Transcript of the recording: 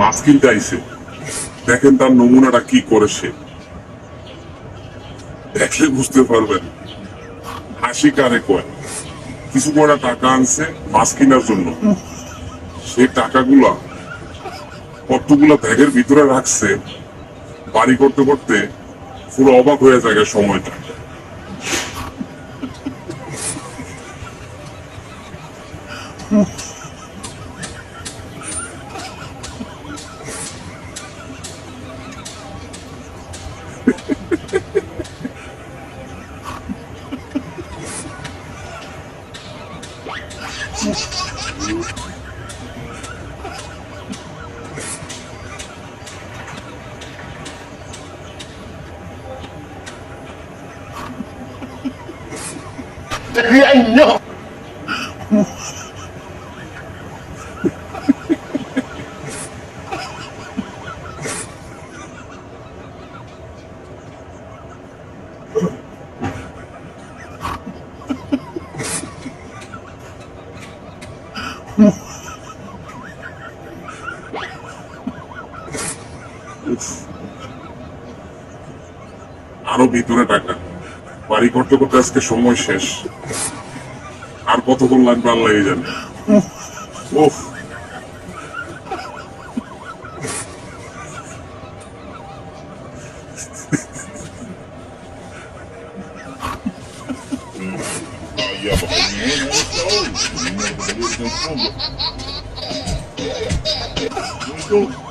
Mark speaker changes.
Speaker 1: মাছ কিনতে আইছে, দেখেন তার নমুনাটা কি করে সে, দেখলে বুঝতে পারবেন হাসি কারে কয়। কিছু কটা টাকা আনছে মাছ কেনার জন্য, সেই টাকাগুলা কতগুলা ব্যাগের ভিতরে রাখছে, বাড়ি করতে করতে পুরো অবাক হয়ে যায় সময়টা।
Speaker 2: I know.
Speaker 1: আরো ভিতরে টাকা, বাড়ি করতে করতে আজকে সময় শেষ, আর কতক্ষণ লাগবে আল্লাহ জানে। ওফ,
Speaker 2: Yeah, but you ain't so. You never believed in food. Let's go.